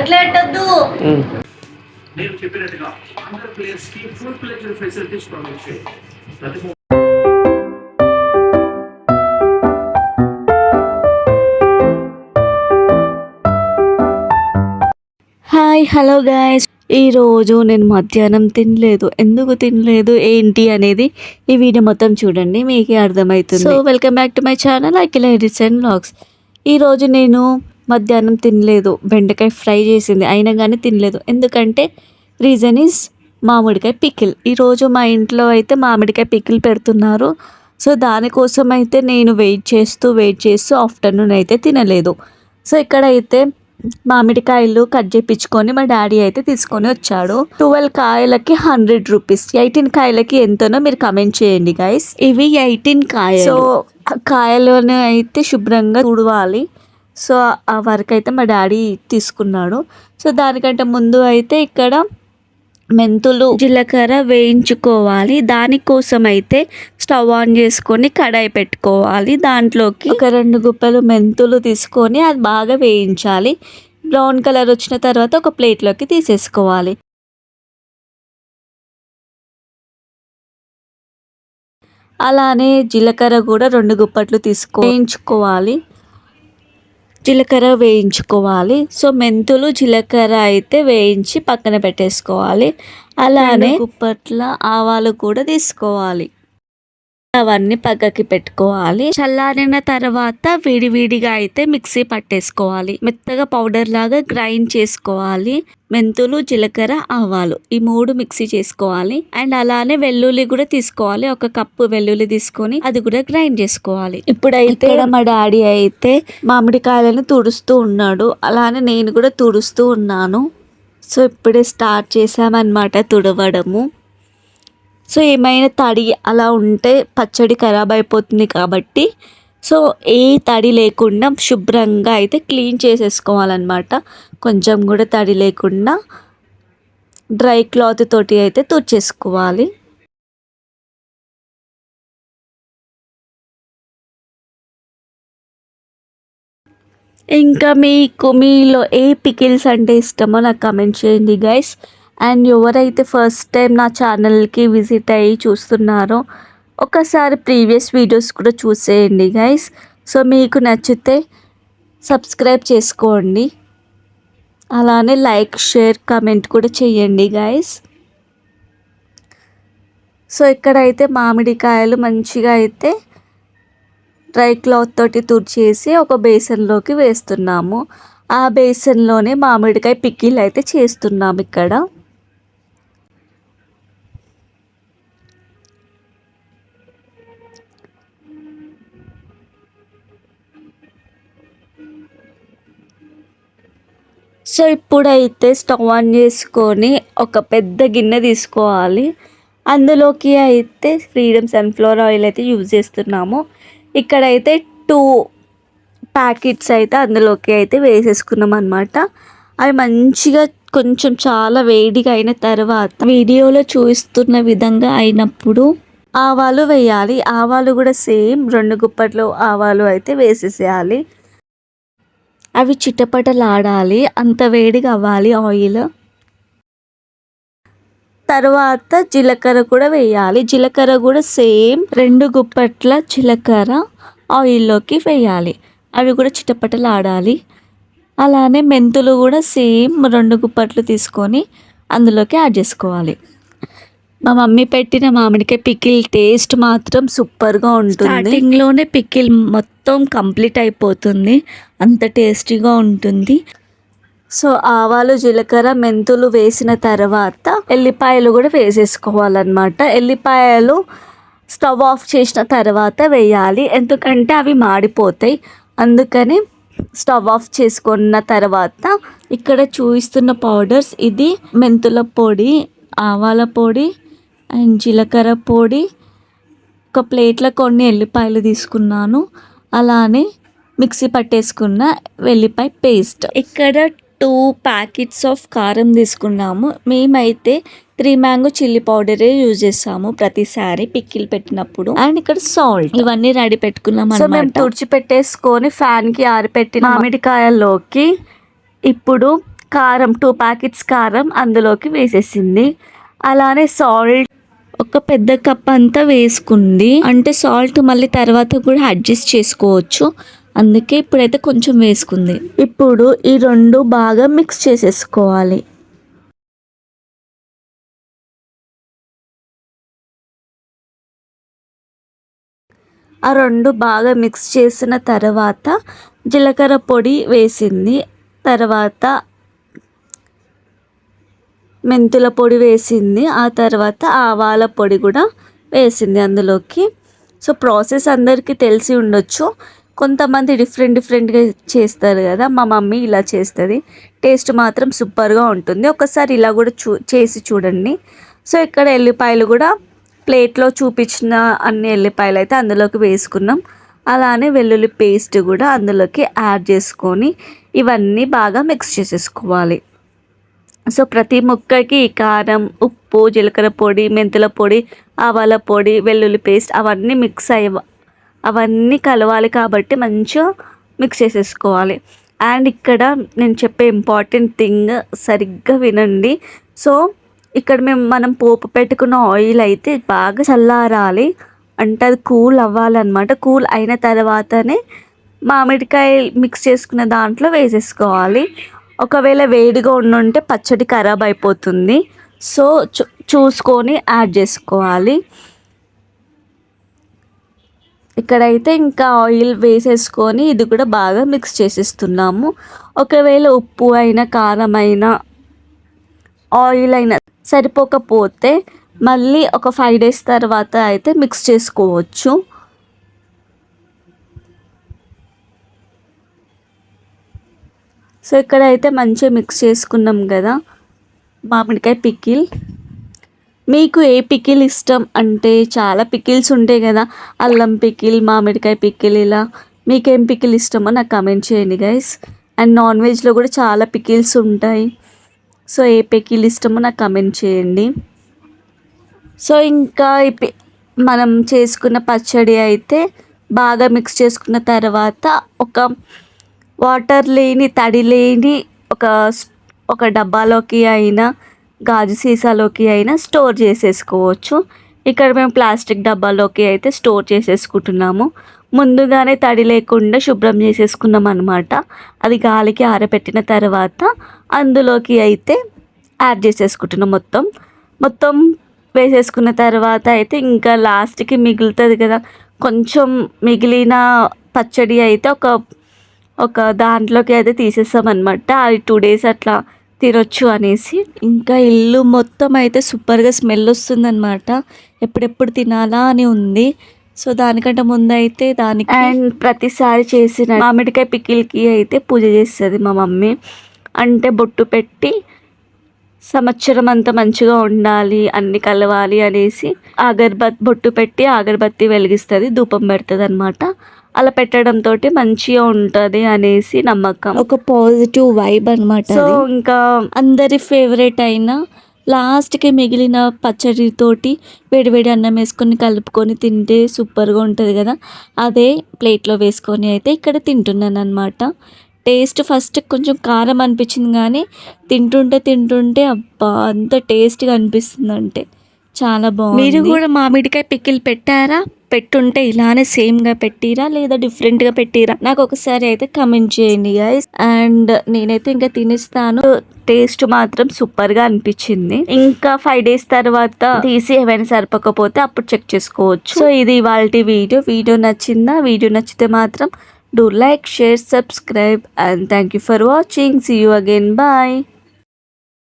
అట్లా పెట్టొద్దు. నేను చెప్పినట్టుగా అందరు ప్లేయర్స్ కి ఫుల్ ప్లేయర్ ఫెసిలిటీస్ ప్రొవైడ్ చేయండి. హాయ్ హలో గాయ్స్, ఈరోజు నేను మధ్యాహ్నం తినలేదు. ఎందుకు తినలేదు ఏంటి అనేది ఈ వీడియో మొత్తం చూడండి, మీకే అర్థమవుతుంది. So welcome back to my channel Akhila edits and vlogs. ఈరోజు నేను మధ్యాహ్నం తినలేదు. బెండకాయ ఫ్రై చేసింది అయినా కానీ తినలేదు. ఎందుకంటే రీజన్ ఈజ్ మామిడికాయ పికిల్. ఈరోజు మా ఇంట్లో అయితే మామిడికాయ పికిల్ పెడుతున్నారు. సో దానికోసం అయితే నేను వెయిట్ చేస్తూ ఆఫ్టర్నూన్ అయితే తినలేదు. సో ఇక్కడైతే మామిడికాయలు కట్ చేయించుకొని మా డాడీ అయితే తీసుకొని వచ్చాడు. 12 కాయలకి 100 రూపీస్. 18 కాయలకి ఎంతనో మీరు కమెంట్ చేయండి గైస్. ఇవి 18 కాయలు. సో కాయలను అయితే శుభ్రంగా తుడవాలి. సో ఆ వర్క్ అయితే మా డాడీ తీసుకున్నాడు. సో దానికంటే ముందు అయితే ఇక్కడ మెంతులు జీలకర్ర వేయించుకోవాలి. దానికోసం అయితే స్టవ్ ఆన్ చేసుకొని కడాయి పెట్టుకోవాలి. దాంట్లోకి ఒక 2 గుప్పలు మెంతులు తీసుకొని అది బాగా వేయించాలి. బ్రౌన్ కలర్ వచ్చిన తర్వాత ఒక ప్లేట్లోకి తీసేసుకోవాలి. అలానే జీలకర్ర కూడా 2 గుప్పట్లు వేయించుకోవాలి. జీలకర్ర వేయించుకోవాలి. సో మెంతులు జీలకర్ర అయితే వేయించి పక్కన పెట్టేసుకోవాలి. అలానే గుప్పట్ల ఆవాలు కూడా తీసుకోవాలి. అవన్నీ పక్కకి పెట్టుకోవాలి. చల్లారిన తర్వాత విడివిడిగా అయితే మిక్సీ పట్టేసుకోవాలి. మెత్తగా పౌడర్ లాగా గ్రైండ్ చేసుకోవాలి. మెంతులు జీలకర్ర ఆవాలు ఈ 3 మిక్సీ చేసుకోవాలి. అండ్ అలానే వెల్లుల్లి కూడా తీసుకోవాలి. 1 కప్పు వెల్లుల్లి తీసుకొని అది కూడా గ్రైండ్ చేసుకోవాలి. ఇప్పుడైతే మా డాడీ అయితే మామిడికాయలను తుడుస్తూ ఉన్నాడు. అలానే నేను కూడా తుడుస్తూ ఉన్నాను. సో ఇప్పుడే స్టార్ట్ చేసామన్నమాట తుడవడము. సో ఏమైనా తడి అలా ఉంటే పచ్చడి ఖరాబ్ అయిపోతుంది కాబట్టి సో ఏ తడి లేకుండా శుభ్రంగా అయితే క్లీన్ చేసేసుకోవాలన్నమాట. కొంచెం కూడా తడి లేకుండా డ్రై క్లాత్ తోటి అయితే తుడిచేసుకోవాలి. ఇంకా మీలో ఏ పికిల్స్ అంటే ఇష్టమో నాకు కమెంట్ చేయండి గైస్. అండ్ ఎవరైతే ఫస్ట్ టైం నా ఛానల్కి విజిట్ అయ్యి చూస్తున్నారో ఒకసారి ప్రీవియస్ వీడియోస్ కూడా చూసేయండి గైస్. సో మీకు నచ్చితే సబ్స్క్రైబ్ చేసుకోండి. అలానే లైక్ షేర్ కమెంట్ కూడా చేయండి గైస్. సో ఇక్కడైతే మామిడికాయలు మంచిగా అయితే డ్రై క్లాత్ తోటి తుడిచేసి ఒక బేసన్లోకి వేస్తున్నాము. ఆ బేసన్లోనే మామిడికాయ పికిల్ అయితే చేస్తున్నాము ఇక్కడ. సో ఇప్పుడైతే స్టవ్ ఆన్ చేసుకొని ఒక పెద్ద గిన్నె తీసుకోవాలి. అందులోకి అయితే ఫ్రీడమ్ సన్ఫ్లవర్ ఆయిల్ అయితే యూజ్ చేస్తున్నాము. ఇక్కడైతే 2 ప్యాకెట్స్ అయితే అందులోకి అయితే వేసేసుకున్నాం అన్నమాట. అవి మంచిగా కొంచెం చాలా వేడిగా అయిన తర్వాత వీడియోలో చూపిస్తున్న విధంగా అయినప్పుడు ఆవాలు వేయాలి. ఆవాలు కూడా సేమ్ 2 గుప్పట్లు ఆవాలు అయితే వేసేసేయాలి. అవి చిటపటలాడాలి, అంత వేడిగా అవ్వాలి ఆయిల్. తర్వాత జీలకర్ర కూడా వేయాలి. జీలకర్ర కూడా సేమ్ 2 గుప్పట్ల జీలకర్ర ఆయిల్లోకి వేయాలి. అవి కూడా చిటపటలాడాలి. అలానే మెంతులు కూడా సేమ్ 2 గుప్పట్లు తీసుకొని అందులోకి యాడ్ చేసుకోవాలి. మా మమ్మీ పెట్టిన మామిడికాయ పికిల్ టేస్ట్ మాత్రం సూపర్గా ఉంటుంది. స్టార్టింగ్లోనే పికిల్ మొత్తం కంప్లీట్ అయిపోతుంది, అంత టేస్టీగా ఉంటుంది. సో ఆవాలు జీలకర్ర మెంతులు వేసిన తర్వాత ఎల్లిపాయలు కూడా వేసేసుకోవాలన్నమాట. ఎల్లిపాయలు స్టవ్ ఆఫ్ చేసిన తర్వాత వేయాలి, ఎందుకంటే అవి మాడిపోతాయి. అందుకని స్టవ్ ఆఫ్ చేసుకున్న తర్వాత ఇక్కడ చూపిస్తున్న పౌడర్స్, ఇది మెంతుల పొడి, ఆవాల పొడి అండ్ జీలకర్ర పొడి. ఒక ప్లేట్లో కొన్ని ఎల్లిపాయలు తీసుకున్నాను. అలానే మిక్సీ పట్టేసుకున్న వెల్లిపాయ పేస్ట్. ఇక్కడ 2 ప్యాకెట్స్ ఆఫ్ కారం తీసుకున్నాము. మేమైతే 3 మ్యాంగో చిల్లీ పౌడరే యూజ్ చేస్తాము ప్రతిసారి పికిల్ పెట్టినప్పుడు. అండ్ ఇక్కడ సాల్ట్, ఇవన్నీ రెడీ పెట్టుకున్నాం అన్నమాట. సో మేము తుడిచి పెట్టేసుకొని ఫ్యాన్కి ఆరిపెట్టిన మామిడికాయల్లోకి ఇప్పుడు కారం 2 ప్యాకెట్స్ కారం అందులోకి వేసేసింది. అలానే సాల్ట్ ఒక పెద్ద కప్ అంతా వేసుకుంది. అంటే సాల్ట్ మళ్ళీ తర్వాత కూడా అడ్జస్ట్ చేసుకోవచ్చు, అందుకే ఇప్పుడైతే కొంచెం వేసుకుంది. ఇప్పుడు ఈ 2 బాగా మిక్స్ చేసేసుకోవాలి. ఆ 2 బాగా మిక్స్ చేసిన తర్వాత జీలకర్ర పొడి వేసింది. తర్వాత మెంతుల పొడి వేసింది. ఆ తర్వాత ఆవాల పొడి కూడా వేసింది అందులోకి. సో ప్రాసెస్ అందరికీ తెలిసి ఉండొచ్చు, కొంతమంది డిఫరెంట్గా చేస్తారు కదా. మా మమ్మీ ఇలా చేస్తుంది, టేస్ట్ మాత్రం సూపర్గా ఉంటుంది. ఒకసారి ఇలా కూడా చేసి చూడండి. సో ఇక్కడ ఎల్లిపాయలు కూడా ప్లేట్లో చూపించిన అన్ని ఎల్లిపాయలు అయితే అందులోకి వేసుకున్నాం. అలానే వెల్లుల్లి పేస్ట్ కూడా అందులోకి యాడ్ చేసుకొని ఇవన్నీ బాగా మిక్స్ చేసేసుకోవాలి. సో ప్రతి ముక్కకి కారం, ఉప్పు, జీలకర్ర పొడి, మెంతుల పొడి, ఆవాల పొడి, వెల్లుల్లి పేస్ట్ అవన్నీ అవన్నీ కలవాలి కాబట్టి మంచిగా మిక్స్ చేసేసుకోవాలి. అండ్ ఇక్కడ నేను చెప్పే ఇంపార్టెంట్ థింగ్ సరిగ్గా వినండి. సో ఇక్కడ మనం పోపు పెట్టుకున్న ఆయిల్ అయితే బాగా చల్లారాలి, అంటే అది కూల్ అవ్వాలన్నమాట. కూల్ అయిన తర్వాతనే మామిడికాయ మిక్స్ చేసుకున్న దాంట్లో వేసేసుకోవాలి. ఒకవేళ వేడిగా ఉండుంటే పచ్చడి ఖరాబ్ అయిపోతుంది. సో చూసుకొని యాడ్ చేసుకోవాలి. ఇక్కడైతే ఇంకా ఆయిల్ వేసేసుకొని ఇది కూడా బాగా మిక్స్ చేసేస్తున్నాము. ఒకవేళ ఉప్పు అయినా, కారం అయినా, ఆయిల్ అయినా సరిపోకపోతే మళ్ళీ ఒక 5 days తర్వాత అయితే మిక్స్ చేసుకోవచ్చు. సో ఇక్కడైతే మంచిగా మిక్స్ చేసుకున్నాం కదా మామిడికాయ పికిల్. మీకు ఏ పికిల్ ఇష్టం అంటే చాలా పికిల్స్ ఉంటాయి కదా, అల్లం పికిల్, మామిడికాయ పికిల్, ఇలా మీకేం పికిల్ ఇష్టమో నాకు కమెంట్ చేయండి గైస్. అండ్ నాన్ వెజ్లో కూడా చాలా పికిల్స్ ఉంటాయి. సో ఏ పికిల్ ఇష్టమో నాకు కమెంట్ చేయండి. సో ఇంకా మనం చేసుకున్న పచ్చడి అయితే బాగా మిక్స్ చేసుకున్న తర్వాత ఒక వాటర్ లేని, తడి లేని ఒక డబ్బాలోకి అయినా, గాజు సీసాలోకి అయినా స్టోర్ చేసేసుకోవచ్చు. ఇక్కడ మేము ప్లాస్టిక్ డబ్బాలోకి అయితే స్టోర్ చేసేసుకుంటున్నాము. ముందుగానే తడి లేకుండా శుభ్రం చేసేసుకున్నాం అనమాట. అది గాలికి ఆరబెట్టిన తర్వాత అందులోకి అయితే యాడ్ చేసేసుకుంటున్నాం. మొత్తం వేసేసుకున్న తర్వాత అయితే ఇంకా లాస్ట్కి మిగులుతుంది కదా, కొంచెం మిగిలిన పచ్చడి అయితే ఒక దాంట్లోకి అయితే తీసేస్తామన్నమాట. అది 2 days అట్లా తినొచ్చు అనేసి. ఇంకా ఇల్లు మొత్తం అయితే సూపర్గా స్మెల్ వస్తుందన్నమాట. ఎప్పుడెప్పుడు తినాలా అని ఉంది. సో దానికంటే ముందు అయితే అండ్ ప్రతిసారి చేసిన మామిడికాయ పికిల్కి అయితే పూజ చేస్తుంది మా మమ్మీ. అంటే బొట్టు పెట్టి సంవత్సరం అంతా మంచిగా ఉండాలి, అన్ని కలవాలి అనేసి బొట్టు పెట్టి అగరబత్తి వెలిగిస్తుంది, ధూపం పెడుతుంది అనమాట. అలా పెట్టడంతో మంచిగా ఉంటుంది అనేసి నమ్మకం, ఒక పాజిటివ్ వైబ్ అనమాట. సో ఇంకా అందరి ఫేవరెట్ అయిన లాస్ట్కి మిగిలిన పచ్చడితోటి వేడివేడి అన్నం వేసుకొని కలుపుకొని తింటే సూపర్గా ఉంటుంది కదా. అదే ప్లేట్లో వేసుకొని అయితే ఇక్కడ తింటున్నాను అనమాట. టేస్ట్ ఫస్ట్ కొంచెం కారం అనిపించింది, కానీ తింటుంటే అబ్బా అంత టేస్ట్గా అనిపిస్తుంది, అంటే చాలా బాగుంది. మీరు కూడా మామిడికాయ పికిల్ పెట్టారా? పెట్టుంటే ఇలానే సేమ్గా పెట్టిరా లేదా డిఫరెంట్గా పెట్టిరా? నాకు ఒకసారి అయితే కమెంట్ చేయండి గైస్. అండ్ నేనైతే ఇంకా తినేస్తాను. టేస్ట్ మాత్రం సూపర్గా అనిపించింది. ఇంకా 5 days తర్వాత తీసి ఏమైనా సరిపోకపోతే అప్పుడు చెక్ చేసుకోవచ్చు. సో ఇది ఇవాల్టి వీడియో నచ్చిందా? వీడియో నచ్చితే మాత్రం do like, share, subscribe, and thank you for watching. See you again. Bye.